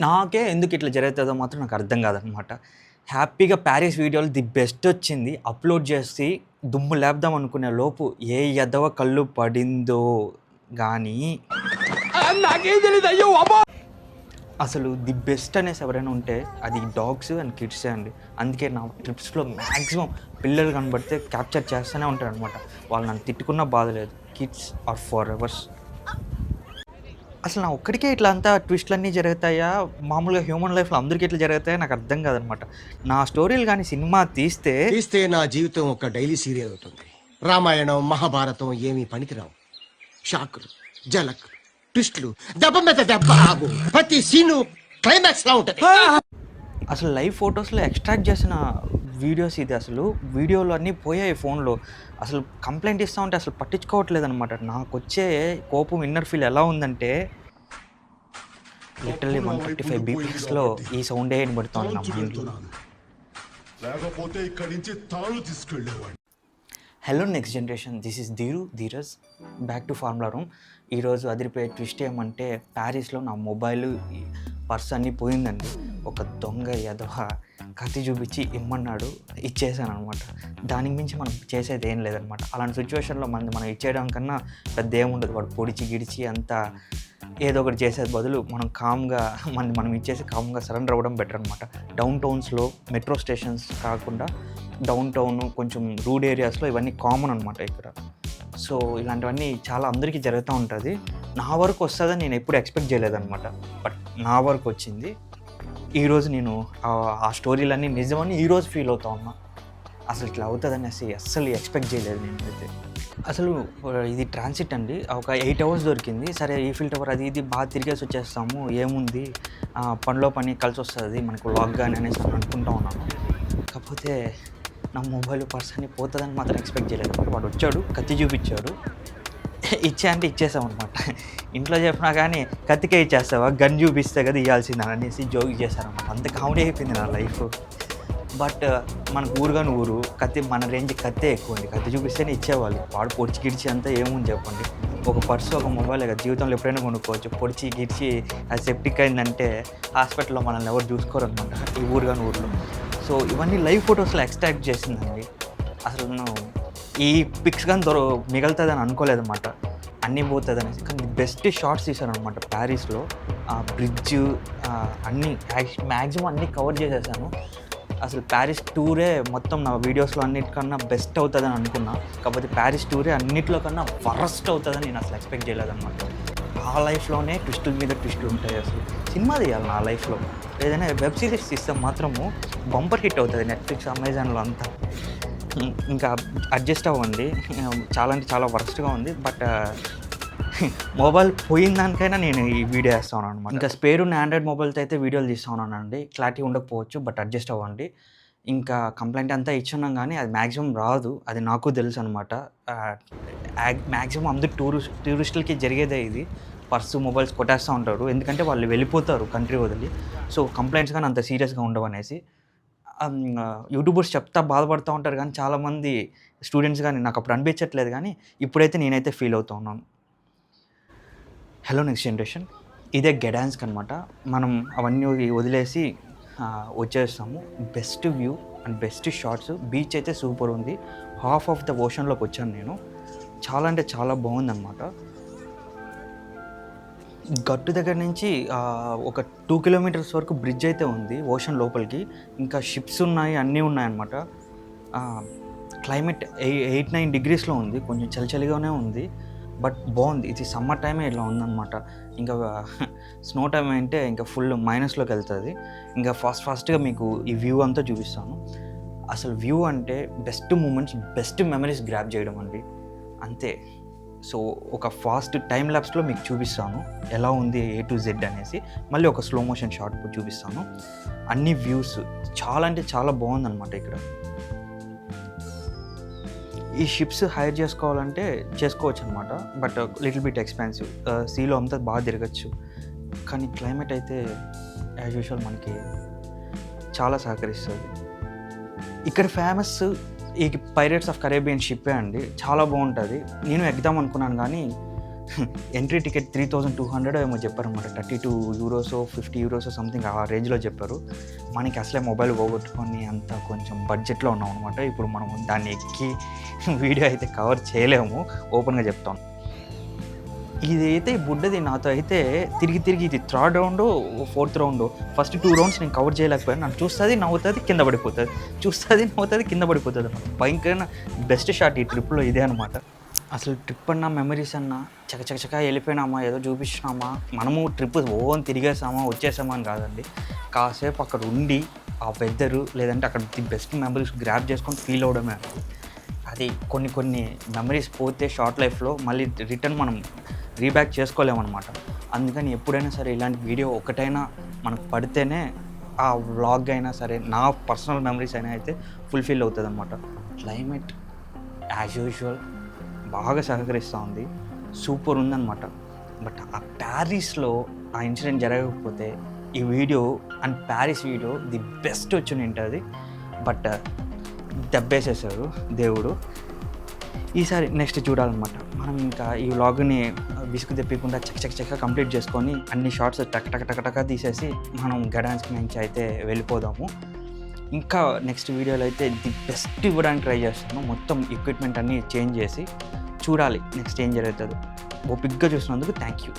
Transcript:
నాకే ఎందుకు ఇట్లా జరుగుతుందో మాత్రం నాకు అర్థం కాదనమాట. హ్యాపీగా ప్యారిస్ వీడియోలు ది బెస్ట్ వచ్చింది. అప్‌లోడ్ చేసి దుమ్ము లేపుదాం అనుకునే లోపు ఏ ఎదవ కళ్ళు పడిందో గానీ నాకేం తెలీదు అయ్యో అబ్బా. అసలు ది బెస్ట్ అనేసి ఎవరైనా ఉంటే అది డాగ్స్ అండ్ కిడ్సే అండి. అందుకే నా ట్రిప్స్‌లో మ్యాక్సిమం పిల్లలు కనబడితే క్యాప్చర్ చేస్తూనే ఉంటాననమాట. వాళ్ళు నన్ను తిట్టుకున్నా బాధ లేదు. Kids are for evers. అసలు నా ఒక్కడికే ఇట్లా అంతా ట్విస్ట్‌లన్నీ జరుగుతాయా? మామూలుగా హ్యూమన్ లైఫ్‌లో అందరికి ఇట్లా జరుగుతాయా? నాకు అర్థం కాదనమాట. నా స్టోరీలు గాని సినిమా తీస్తే నా జీవితం ఒక డైలీ సీరియల్ అవుతుంది. రామాయణం మహాభారతం ఏమీ పనికిరావు. షాకులు, జలక్, ట్విస్టులు, దెబ్బ మీద దెబ్బ, ప్రతి సీను క్లైమాక్స్ లా ఉంటది. అసలు లైవ్ ఫొటోస్‌లో ఎక్స్ట్రాక్ట్ చేసిన వీడియోస్ ఇది అసలు. వీడియోలు అన్నీ పోయాయి ఫోన్‌లో. అసలు కంప్లెయింట్ ఇస్తా ఉంటే అసలు పట్టించుకోవట్లేదనమాట. నాకొచ్చే కోపం ఇన్నర్ ఫీల్ ఎలా ఉందంటే లిటరల్లీ 135 బీపీఎస్‌లో ఈ సౌండే వినబడుతోంది నా మైండ్‌లో. లేకపోతే ఇక్కడి నుంచి తాను తీసుకెళ్ళేవాడిని. Hello next generation, this is Dheeraj back to formula room. ఈరోజు అదిరిపోయే ట్విస్ట్ ఏమంటే ప్యారిస్లో నా మొబైల్ పర్స్ అన్నీ పోయిందండి. ఒక దొంగ ఎదవ కత్తి చూపించి ఇమ్మన్నాడు, ఇచ్చేసాను అనమాట. దానికి మించి మనం చేసేది ఏం లేదనమాట. అలాంటి సిచ్యువేషన్లో మనం ఇచ్చేయడం కన్నా పెద్ద ఏముండదు. వాడు పొడిచి గిడిచి అంతా ఏదో ఒకటి చేసేది బదులు మనం కామ్గా మనం ఇచ్చేసి కామ్గా సరెండర్ అవ్వడం బెటర్ అనమాట. డౌన్ టౌన్స్లో మెట్రో స్టేషన్స్ కాకుండా డౌన్ టౌన్ కొంచెం రూడ్ ఏరియాస్లో ఇవన్నీ కామన్ అనమాట ఇక్కడ. సో ఇలాంటివన్నీ చాలా అందరికీ జరుగుతూ ఉంటుంది. నా వరకు వస్తుందని నేను ఎప్పుడు ఎక్స్పెక్ట్ చేయలేదన్నమాట. బట్ నా వరకు వచ్చింది. ఈరోజు నేను ఆ స్టోరీలన్నీ నిజమని ఈరోజు ఫీల్ అవుతా ఉన్నా. అసలు ఇట్లా అవుతుందని అస్సలు ఎక్స్పెక్ట్ చేయలేదు నేనైతే. అసలు ఇది ట్రాన్సిట్ అండి. ఒక 8 hours దొరికింది. సరే ఈఫిల్ టవర్ అది ఇది బాగా తిరిగేసి వచ్చేస్తాము, ఏముంది పనిలో పని కలిసి వస్తుంది మనకు లాగ్ కానీ అనేసి అనుకుంటా ఉన్నాను. కాకపోతే నా మొబైల్ పర్స్ అని పోతుందని మాత్రం ఎక్స్పెక్ట్ చేయలేదు. వాడు వచ్చాడు, కత్తి చూపించాడు, ఇచ్చా అంటే ఇచ్చేసామన్నమాట. ఇంట్లో చెప్పినా కానీ కత్తికే ఇచ్చేస్తావా, గన్ చూపిస్తే కదా ఇవ్వాల్సిందని అనేసి జోక్ చేశారన్నమాట. అంత కామెడీ అయిపోయింది నా లైఫ్. బట్ మనకు ఊరుగాని ఊరు కత్తి, మన రేంజ్ కత్తే ఎక్కువ అండి. కత్తి చూపిస్తేనే ఇచ్చేవాళ్ళు. వాడు పొడిచి గిడిచి అంతా ఏముంది చెప్పండి. ఒక పర్సు ఒక మొబైల్ కదా జీవితంలో ఎప్పుడైనా కొనుక్కోవచ్చు. పొడిచి గిడిచి అది సెప్టిక్ అయిందంటే హాస్పిటల్లో మనల్ని ఎవరు చూసుకోరు అనమాట ఈ ఊరుగాని ఊర్లో. సో ఇవన్నీ లైవ్ ఫొటోస్లో ఎక్స్ట్రాక్ట్ చేసిందండి. అసలు ఈ పిక్స్ కానీ మిగులుతుందని అనుకోలేదన్నమాట. అన్నీ పోతుంది అనేసి. కానీ బెస్ట్ షార్ట్స్ తీశాను ప్యారిస్లో. ఆ బ్రిడ్జ్ అన్నీ మ్యాక్సిమం అన్నీ కవర్ చేసేసాను. అసలు ప్యారిస్ టూరే మొత్తం నా వీడియోస్లో అన్నిటికన్నా బెస్ట్ అవుతుందని అనుకున్నా. కాకపోతే ప్యారిస్ టూరే అన్నింటిలో కన్నా వరస్ట్ అవుతుందని నేను అసలు ఎక్స్పెక్ట్ చేయలేదన్నమాట. ఆ లైఫ్లోనే ట్విస్టుల మీద ట్విస్టులు ఉంటాయి. అసలు సినిమా తీయాలి నా లైఫ్లో. ఏదైనా వెబ్ సిరీస్ తీస్తే మాత్రము బంపర్ హిట్ అవుతుంది నెట్ఫ్లిక్స్, అమెజాన్లో అంతా. ఇంకా అడ్జస్ట్ అవ్వండి. చాలా అంటే చాలా వరస్ట్గా ఉంది. బట్ మొబైల్ పోయిన దానికైనా నేను ఈ వీడియో వేస్తా ఉన్నాను అనమాట. ఇంకా స్పేర్ ఉన్న ఆండ్రాయిడ్ మొబైల్తో అయితే వీడియోలు తీస్తూ ఉన్నానండి. క్లారిటీ ఉండకపోవచ్చు, బట్ అడ్జస్ట్ అవ్వండి. ఇంకా కంప్లైంట్ అంతా ఇచ్చున్నాం కానీ అది మ్యాక్సిమం రాదు, అది నాకు తెలుసు అనమాట. మ్యాక్సిమం అందరు టూరిస్టులకి జరిగేదే ఇది. పర్సు మొబైల్స్ కొట్టేస్తూ ఉంటారు, ఎందుకంటే వాళ్ళు వెళ్ళిపోతారు కంట్రీ వదిలి. సో కంప్లైంట్స్ కానీ అంత సీరియస్గా ఉండవు అనేసి యూట్యూబర్స్ చెప్తా బాధపడుతూ ఉంటారు. కానీ చాలామంది స్టూడెంట్స్ కానీ నాకు అప్పుడు అనిపించట్లేదు, కానీ ఇప్పుడైతే నేనైతే ఫీల్ అవుతూ ఉన్నాను. హలో నెక్స్ట్ జనరేషన్, ఇదే గెడాన్స్కి అనమాట. మనం అవన్నీ వదిలేసి వచ్చేస్తాము. Best view and best shots. Beach అయితే సూపర్ ఉంది. హాఫ్ ఆఫ్ ద ఓషన్లోకి వచ్చాను నేను. చాలా అంటే చాలా బాగుందన్నమాట. గట్టు దగ్గర నుంచి ఒక 2 kilometers వరకు బ్రిడ్జ్ అయితే ఉంది ఓషన్ లోపలికి. ఇంకా షిప్స్ ఉన్నాయి, అన్నీ ఉన్నాయన్నమాట. క్లైమేట్ 8-9 degreesలో ఉంది, కొంచెం చలిగానే ఉంది. బట్ బాగుంది. ఇది సమ్మర్ టైమే ఇలా ఉందన్నమాట. ఇంకా స్నో టైం అంటే ఇంకా ఫుల్ మైనస్లోకి వెళ్తుంది. ఇంకా ఫాస్ట్గా మీకు ఈ వ్యూ అంతా చూపిస్తాను. అసలు వ్యూ అంటే best moments, best memories grab చేయడం అండి, అంతే. సో ఒక ఫాస్ట్ టైం ల్యాప్స్లో మీకు చూపిస్తాను ఎలా ఉంది A to Z అనేసి. మళ్ళీ ఒక స్లో మోషన్ షాట్ చూపిస్తాను. అన్ని వ్యూస్ చాలా అంటే చాలా బాగుందన్నమాట ఇక్కడ. ఈ షిప్స్ హైర్ చేసుకోవాలంటే చేసుకోవచ్చు అనమాట, బట్ లిటిల్ బిట్ ఎక్స్పెన్సివ్. సీలో అంతా బాగా తిరగచ్చు. కానీ క్లైమేట్ అయితే యాజ్ యూజువల్ మనకి చాలా సహకరిస్తుంది. ఇక్కడ ఫేమస్ ఈ పైరేట్స్ ఆఫ్ కరేబియన్ షిప్పే అండి. చాలా బాగుంటుంది. నేను ఎక్కుదాం అనుకున్నాను కానీ ఎంట్రీ టికెట్ 3200 ఏమో చెప్పారనమాట. 32 యూరోసో 50 యూరోసో సంథింగ్ ఆ రేంజ్లో చెప్పారు. మనకి అసలే మొబైల్ పోగొట్టుకొని అంత కొంచెం బడ్జెట్లో ఉన్నాం అనమాట. ఇప్పుడు మనం దాన్ని ఎక్కి వీడియో అయితే కవర్ చేయలేము, ఓపెన్గా చెప్తాం. ఇదైతే బుడ్డది నాతో అయితే తిరిగి ఇది 3rd round 4th round. First 2 rounds నేను కవర్ చేయలేకపోయాను. నన్ను చూస్తుంది, నవ్వుతుంది, కింద పడిపోతుంది, చూస్తుంది, నవ్వుతుంది, కింద పడిపోతుంది అనమాట. భయంకరమైన బెస్ట్ షాట్ ఈ ట్రిప్లో ఇదే అనమాట. అసలు ట్రిప్ అన్నా మెమరీస్ అన్నా చకచక వెళ్ళిపోయినామా, ఏదో చూపించినామా, మనము ట్రిప్ ఓన్ తిరిగేసామా వచ్చేసామా అని కాదండి. కాసేపు అక్కడ ఉండి ఆ వెదరు లేదంటే అక్కడ ది బెస్ట్ మెమరీస్ గ్రాప్ చేసుకొని ఫీల్ అవడమే అండి. అది కొన్ని మెమరీస్ పోతే షార్ట్ లైఫ్లో మళ్ళీ రిటర్న్ మనం రీబ్యాక్ చేసుకోలేమన్నమాట. అందుకని ఎప్పుడైనా సరే ఇలాంటి వీడియో ఒకటైనా మనకు పడితేనే ఆ వ్లాగ్ అయినా సరే నా పర్సనల్ మెమరీస్ అయినా అయితే ఫుల్ఫిల్ అవుతుంది అనమాట. క్లైమేట్ యాజ్ యూజువల్ బాగా సహకరిస్తూ ఉంది, సూపర్ ఉందన్నమాట. బట్ ఆ ప్యారిస్లో ఆ ఇన్సిడెంట్ జరగకపోతే ఈ video and Paris video the best వచ్చి ఉంటుంది. బట్ దెబ్బేసేసాడు దేవుడు. ఈసారి నెక్స్ట్ చూడాలన్నమాట. మనం ఇంకా ఈ వ్లాగ్ని విసుగు తెప్పకుండా చక్క కంప్లీట్ చేసుకొని అన్ని షార్ట్స్ టక తీసేసి మనం గడాన్స్కి నుంచి అయితే వెళ్ళిపోదాము. ఇంకా నెక్స్ట్ వీడియోలో అయితే ది బెస్ట్ ఇవ్వడానికి ట్రై చేస్తాను. మొత్తం ఎక్విప్మెంట్ అన్నీ చేంజ్ చేసి చూడాలి నెక్స్ట్ ఏం జరుగుతుందో. ఓపిక్గా చూసినందుకు థ్యాంక్ యూ.